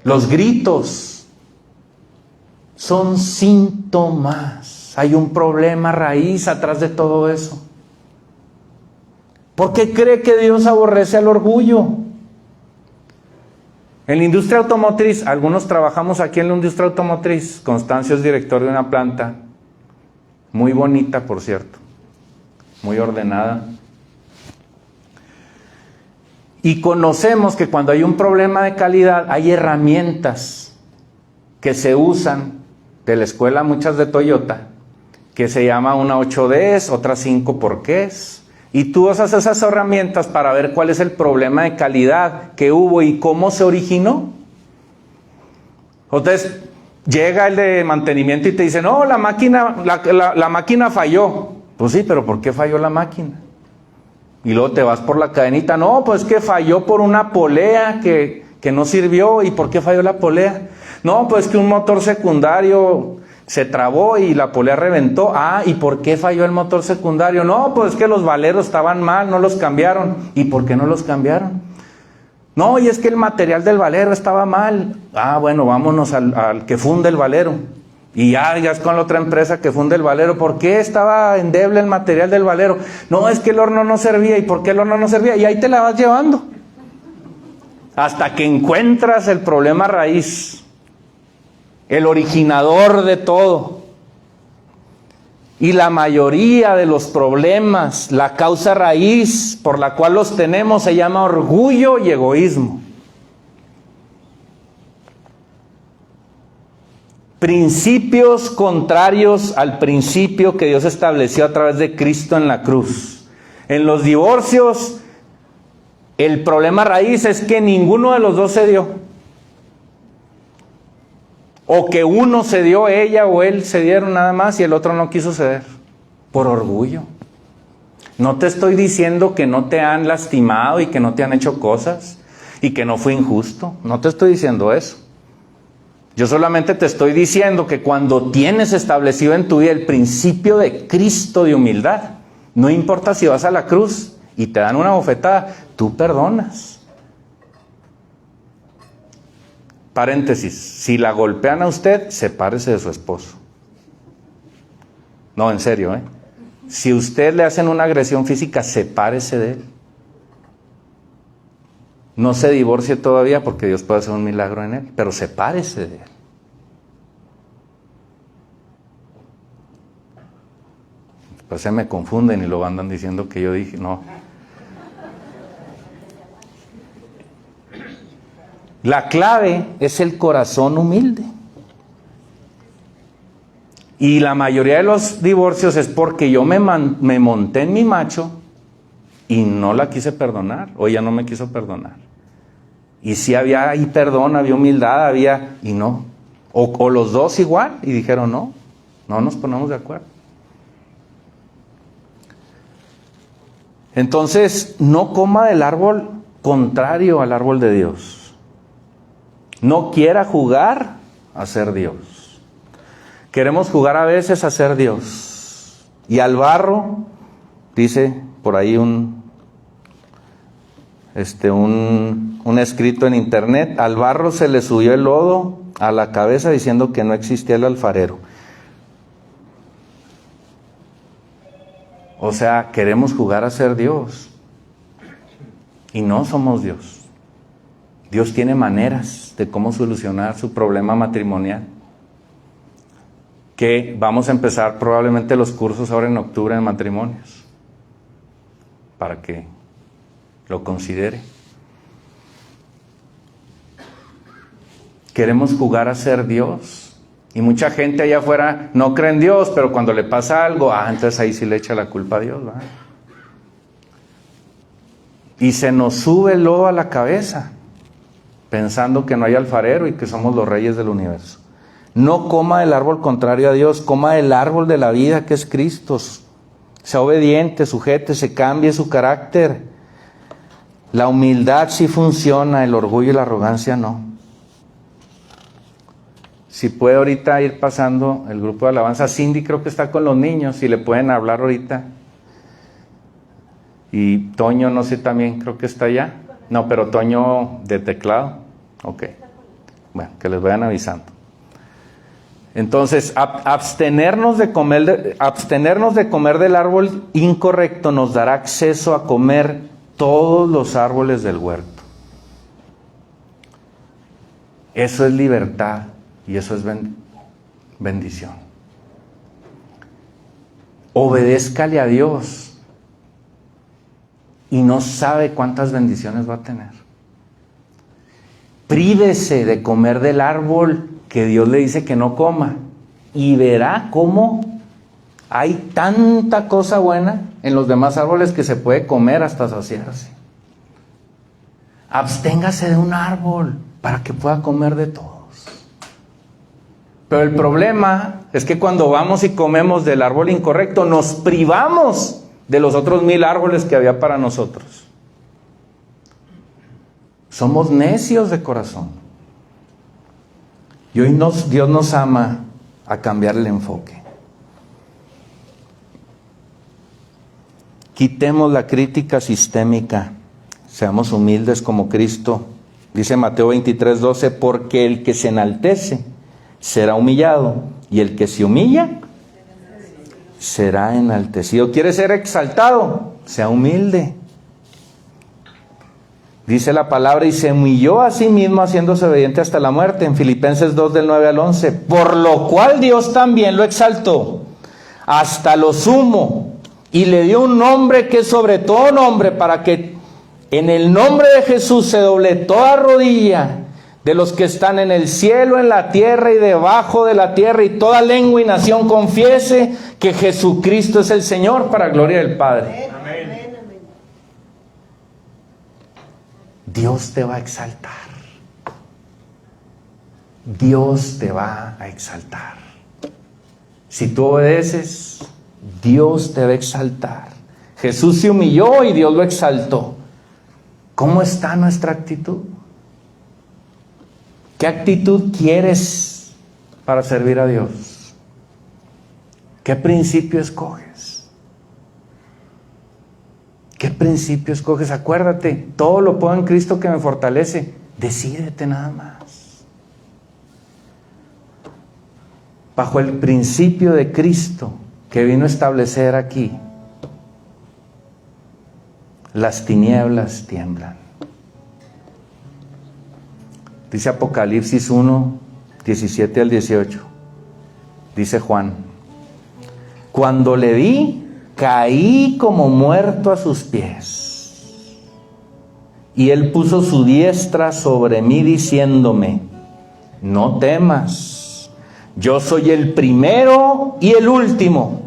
los gritos, son síntomas. Hay un problema raíz atrás de todo eso. ¿Por qué cree que Dios aborrece al orgullo? En la industria automotriz, algunos trabajamos aquí en la industria automotriz. Constancio es director de una planta, muy bonita por cierto, muy ordenada. Y conocemos que cuando hay un problema de calidad, hay herramientas que se usan de la escuela, muchas de Toyota, que se llama una 8Ds, otra 5 porqués. Y tú usas esas herramientas para ver cuál es el problema de calidad que hubo y cómo se originó. Entonces, llega el de mantenimiento y te dice, no, la máquina falló. Pues sí, pero ¿por qué falló la máquina? Y luego te vas por la cadenita, no, pues que falló por una polea que no sirvió. ¿Y por qué falló la polea? No, pues que un motor secundario se trabó y la polea reventó. Ah, ¿y por qué falló el motor secundario? No, pues que los valeros estaban mal, no los cambiaron. ¿Y por qué no los cambiaron? No, y es que el material del valero estaba mal. Ah, bueno, vámonos al que funde el valero. Y ya es con la otra empresa que funde el valero. ¿Por qué estaba endeble el material del valero? No, es que el horno no servía. ¿Y por qué el horno no servía? Y ahí te la vas llevando. Hasta que encuentras el problema raíz. El originador de todo. Y la mayoría de los problemas, la causa raíz por la cual los tenemos se llama orgullo y egoísmo. Principios contrarios al principio que Dios estableció a través de Cristo en la cruz. En los divorcios, el problema raíz es que ninguno de los dos se dio. O que uno cedió, ella o él cedieron nada más y el otro no quiso ceder. Por orgullo. No te estoy diciendo que no te han lastimado y que no te han hecho cosas y que no fue injusto. No te estoy diciendo eso. Yo solamente te estoy diciendo que cuando tienes establecido en tu vida el principio de Cristo de humildad, no importa si vas a la cruz y te dan una bofetada, tú perdonas. Paréntesis, si la golpean a usted, sepárese de su esposo. No, en serio, Si a usted le hacen una agresión física, sepárese de él. No se divorcie todavía porque Dios puede hacer un milagro en él, pero sepárese de él. Pues se me confunden y luego andan diciendo que yo dije, no. La clave es el corazón humilde. Y la mayoría de los divorcios es porque yo me monté en mi macho y no la quise perdonar, o ella no me quiso perdonar. Y sí había ahí perdón, había humildad, y no. O los dos igual, y dijeron no nos ponemos de acuerdo. Entonces, no coma del árbol contrario al árbol de Dios. No quiera jugar a ser Dios. Queremos jugar a veces a ser Dios. Y al barro, dice por ahí un escrito en internet, al barro se le subió el lodo a la cabeza diciendo que no existía el alfarero. O sea, queremos jugar a ser Dios. Y no somos Dios. Dios tiene maneras de cómo solucionar su problema matrimonial. Que vamos a empezar probablemente los cursos ahora en octubre de matrimonios. Para que lo considere. Queremos jugar a ser Dios. Y mucha gente allá afuera no cree en Dios, pero cuando le pasa algo, entonces ahí sí le echa la culpa a Dios, ¿verdad? Y se nos sube el lodo a la cabeza, pensando que no hay alfarero y que somos los reyes del universo. No coma del árbol contrario a Dios, coma del árbol de la vida que es Cristo. Sea obediente, sujétese, cambie su carácter. La humildad sí funciona, el orgullo y la arrogancia no. Si puede ahorita ir pasando el grupo de alabanza, Cindy creo que está con los niños, si le pueden hablar ahorita. Y Toño, no sé, también creo que está allá. No, pero Toño de teclado. Ok. Bueno, que les vayan avisando. Entonces, abstenernos de comer del árbol incorrecto nos dará acceso a comer todos los árboles del huerto. Eso es libertad y eso es bendición. Obedézcale a Dios y no sabe cuántas bendiciones va a tener. Prívese de comer del árbol que Dios le dice que no coma y verá cómo Hay tanta cosa buena en los demás árboles que se puede comer hasta saciarse. Absténgase de un árbol para que pueda comer de todos. Pero el problema es que cuando vamos y comemos del árbol incorrecto, nos privamos de los otros 1000 árboles que había para nosotros. Somos necios de corazón. Y hoy Dios nos ama a cambiar el enfoque. Quitemos la crítica sistémica. Seamos humildes como Cristo. Dice Mateo 23:12, porque el que se enaltece será humillado, y el que se humilla será enaltecido. ¿Quiere ser exaltado? Sea humilde. Dice la palabra, y se humilló a sí mismo haciéndose obediente hasta la muerte, en Filipenses 2 del 9 al 11. Por lo cual Dios también lo exaltó hasta lo sumo, y le dio un nombre que es sobre todo nombre, para que en el nombre de Jesús se doble toda rodilla de los que están en el cielo, en la tierra y debajo de la tierra, y toda lengua y nación confiese que Jesucristo es el Señor, para gloria del Padre. Amén. Dios te va a exaltar. Dios te va a exaltar. Si tú obedeces, Dios te va a exaltar. Jesús se humilló y Dios lo exaltó. ¿Cómo está nuestra actitud? ¿Qué actitud quieres para servir a Dios? ¿Qué principio escoges? ¿Qué principio escoges? Acuérdate, todo lo puedo en Cristo que me fortalece. Decídete nada más. Bajo el principio de Cristo que vino a establecer aquí, las tinieblas tiemblan. Dice Apocalipsis 1, 17 al 18. Dice Juan, cuando le vi, caí como muerto a sus pies. Y él puso su diestra sobre mí diciéndome, no temas, yo soy el primero y el último,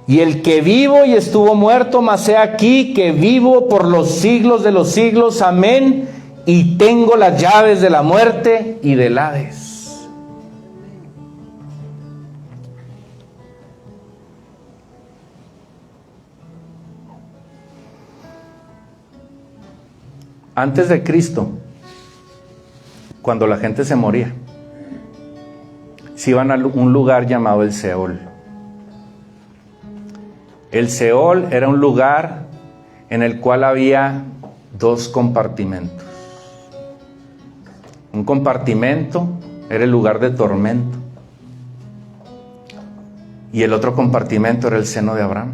y el que vivo y estuvo muerto, mas he aquí que vivo por los siglos de los siglos, amén, y tengo las llaves de la muerte y del Hades. Antes de Cristo, cuando la gente se moría, se iban a un lugar llamado el Seol. El Seol era un lugar en el cual había 2 compartimentos. Un compartimento era el lugar de tormento, y el otro compartimento era el seno de Abraham.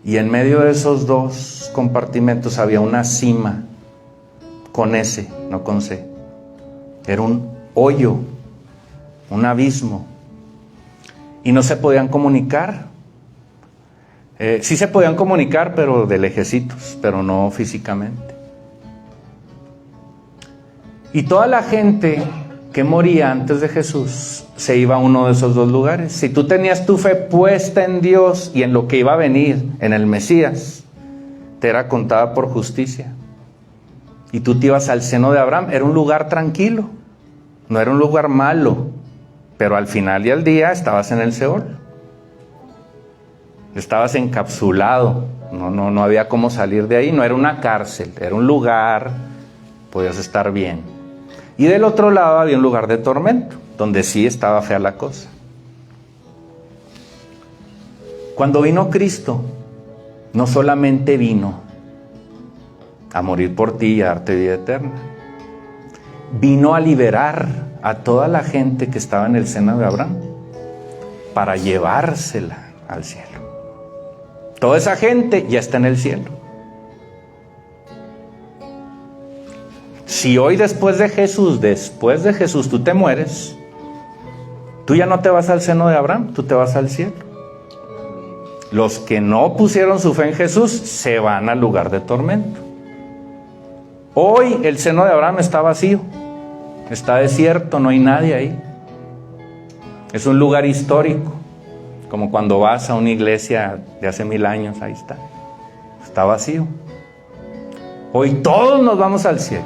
Y en medio de esos 2 compartimentos había una cima, con S, no con C. Era un hoyo, un abismo, y no se podían comunicar. Sí se podían comunicar, pero de lejecitos, pero no físicamente. Y toda la gente que moría antes de Jesús se iba a uno de esos 2 lugares. Si tú tenías tu fe puesta en Dios y en lo que iba a venir, en el Mesías, te era contada por justicia. Y tú te ibas al seno de Abraham. Era un lugar tranquilo, no era un lugar malo, pero al final y al día estabas en el Seol. Estabas encapsulado, no había cómo salir de ahí. No era una cárcel, era un lugar, podías estar bien. Y del otro lado había un lugar de tormento, donde sí estaba fea la cosa. Cuando vino Cristo, no solamente vino a morir por ti y a darte vida eterna, vino a liberar a toda la gente que estaba en el seno de Abraham, para llevársela al cielo. Toda esa gente ya está en el cielo. Si hoy después de Jesús tú te mueres, tú ya no te vas al seno de Abraham, tú te vas al cielo. Los que no pusieron su fe en Jesús se van al lugar de tormento. Hoy el seno de Abraham está vacío, está desierto, no hay nadie ahí. Es un lugar histórico, Como cuando vas a una iglesia de hace 1000 años, ahí está vacío. Hoy todos nos vamos al cielo,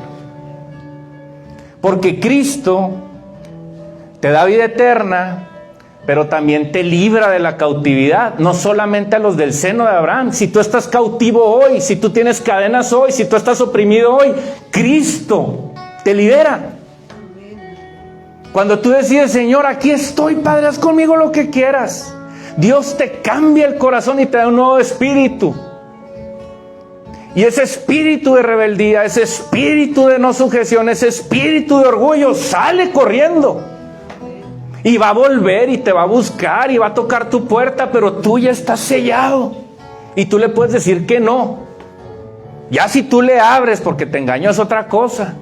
porque Cristo te da vida eterna, pero también te libra de la cautividad, no solamente a los del seno de Abraham. Si tú estás cautivo hoy, si tú tienes cadenas hoy, si tú estás oprimido hoy, Cristo te libera. Cuando tú decides, Señor, aquí estoy, Padre, haz conmigo lo que quieras, Dios te cambia el corazón y te da un nuevo espíritu. Y ese espíritu de rebeldía, ese espíritu de no sujeción, ese espíritu de orgullo sale corriendo. Y va a volver y te va a buscar y va a tocar tu puerta, pero tú ya estás sellado. Y tú le puedes decir que no. Ya si tú le abres porque te engañó es otra cosa.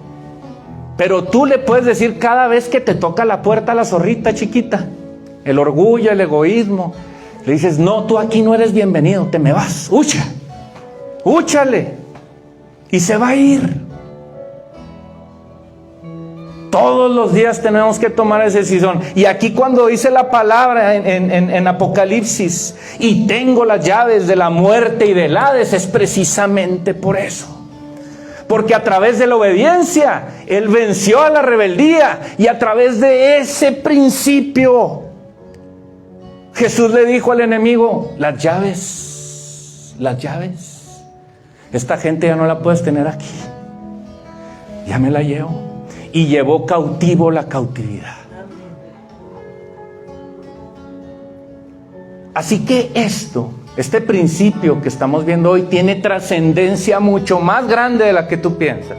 Pero tú le puedes decir cada vez que te toca la puerta a la zorrita chiquita, el orgullo, el egoísmo, le dices, no, tú aquí no eres bienvenido, te me vas, hucha. Úchale, y se va a ir. Todos los días tenemos que tomar esa decisión. Y aquí cuando dice la palabra en Apocalipsis, y tengo las llaves de la muerte y del Hades, es precisamente por eso. Porque a través de la obediencia, Él venció a la rebeldía, y a través de ese principio, Jesús le dijo al enemigo, las llaves. Esta gente ya no la puedes tener aquí. Ya me la llevo. Y llevó cautivo la cautividad. Así que este principio que estamos viendo hoy tiene trascendencia mucho más grande de la que tú piensas.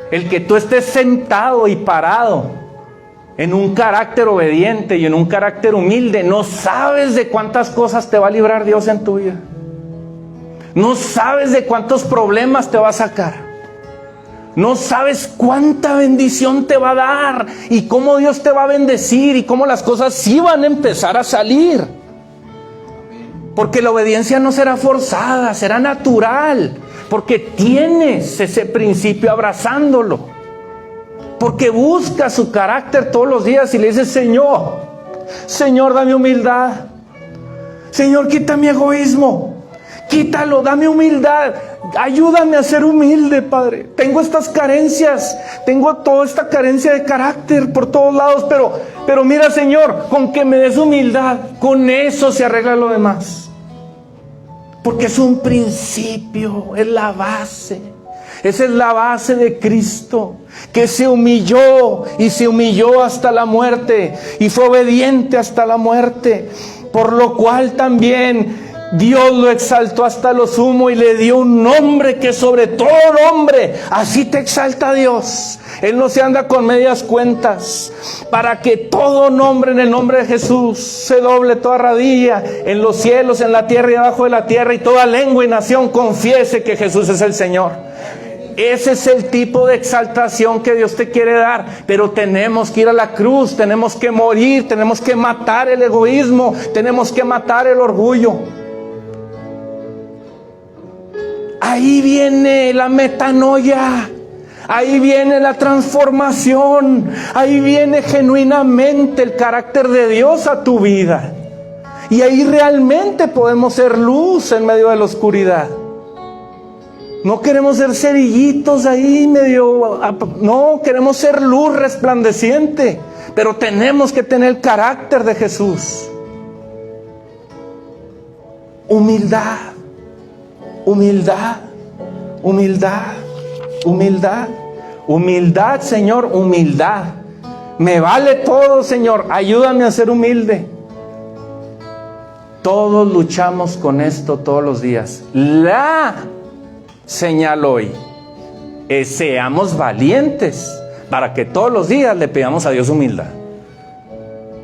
El que tú estés sentado y parado en un carácter obediente y en un carácter humilde, no sabes de cuántas cosas te va a librar Dios en tu vida. No sabes de cuántos problemas te va a sacar. No sabes cuánta bendición te va a dar y cómo Dios te va a bendecir y cómo las cosas sí van a empezar a salir. Porque la obediencia no será forzada, será natural. Porque tienes ese principio abrazándolo. Porque buscas su carácter todos los días y le dices, Señor, dame humildad. Señor, quita mi egoísmo. Quítalo, dame humildad. Ayúdame a ser humilde, Padre. Tengo estas carencias. Tengo toda esta carencia de carácter por todos lados. Pero mira, Señor, con que me des humildad, con eso se arregla lo demás. Porque es un principio, es la base. Esa es la base de Cristo, que se humilló y se humilló hasta la muerte y fue obediente hasta la muerte. Por lo cual también Dios lo exaltó hasta lo sumo y le dio un nombre que sobre todo nombre. Así te exalta Dios. Él no se anda con medias cuentas. Para que todo nombre en el nombre de Jesús se doble toda rodilla en los cielos, en la tierra y abajo de la tierra, y toda lengua y nación confiese que Jesús es el Señor. Ese es el tipo de exaltación que Dios te quiere dar. Pero tenemos que ir a la cruz, tenemos que morir, tenemos que matar el egoísmo, tenemos que matar el orgullo. Ahí viene la metanoia, ahí viene la transformación, ahí viene genuinamente el carácter de Dios a tu vida. Y ahí realmente podemos ser luz en medio de la oscuridad. No queremos ser cerillitos ahí medio, no, queremos ser luz resplandeciente, pero tenemos que tener el carácter de Jesús. Humildad, humildad, humildad, humildad, humildad, Señor, humildad. Me vale todo, Señor, ayúdame a ser humilde. Todos luchamos con esto todos los días. La señal hoy es seamos valientes para que todos los días le pidamos a Dios humildad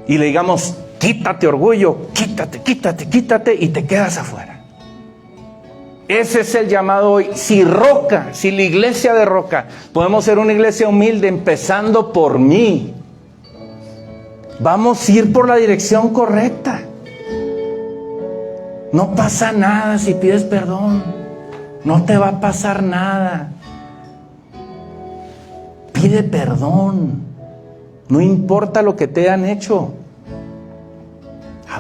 y le digamos, quítate orgullo, quítate y te quedas afuera. Ese es el llamado hoy. Si la iglesia de Roca podemos ser una iglesia humilde empezando por mí, vamos a ir por la dirección correcta. No pasa nada si pides perdón. No te va a pasar nada. Pide perdón. No importa lo que te han hecho.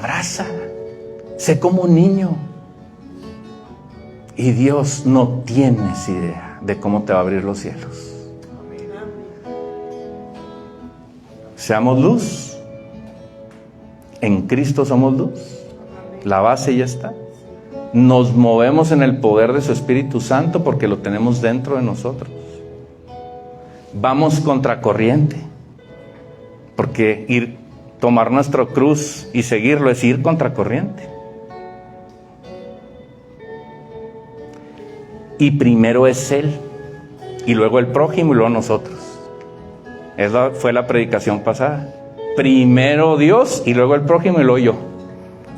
Abraza. Sé como un niño. Y Dios no tienes idea de cómo te va a abrir los cielos. Seamos luz. En Cristo somos luz. La base ya está. Nos movemos en el poder de su Espíritu Santo porque lo tenemos dentro de nosotros. Vamos contracorriente. Porque tomar nuestra cruz y seguirlo es ir contracorriente. Y primero es Él, y luego el prójimo, y luego nosotros. Esa fue la predicación pasada. Primero Dios, y luego el prójimo, y luego yo.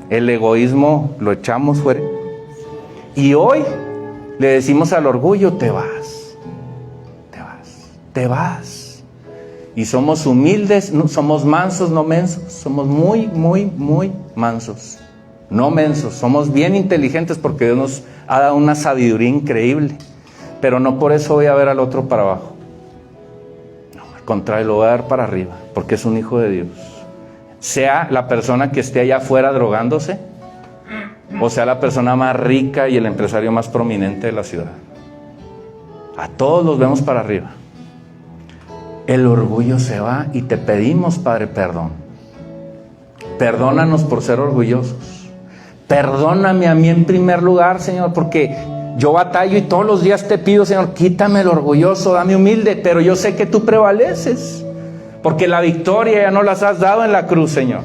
El egoísmo lo echamos fuera. Y hoy le decimos al orgullo: te vas, te vas, te vas. Y somos humildes, somos mansos, no mensos. Somos muy, muy, muy mansos, no mensos. Somos bien inteligentes porque Dios nos ha dado una sabiduría increíble, pero no por eso voy a ver al otro para abajo. No, al contrario, lo voy a dar para arriba, porque es un hijo de Dios. Sea la persona que esté allá afuera drogándose, o sea la persona más rica y el empresario más prominente de la ciudad. A todos los vemos para arriba. El orgullo se va y te pedimos, Padre, perdón. Perdónanos por ser orgullosos. Perdóname a mí en primer lugar, Señor, porque yo batallo y todos los días te pido, Señor, quítame el orgulloso, dame humilde, pero yo sé que tú prevaleces, porque la victoria ya no las has dado en la cruz, Señor.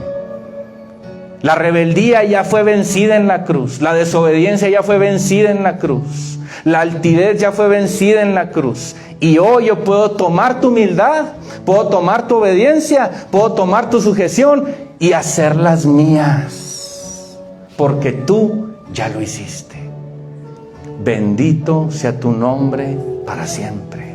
La rebeldía ya fue vencida en la cruz, la desobediencia ya fue vencida en la cruz, la altivez ya fue vencida en la cruz. Y hoy yo puedo tomar tu humildad, puedo tomar tu obediencia, puedo tomar tu sujeción y hacerlas mías. Porque tú ya lo hiciste. Bendito sea tu nombre para siempre.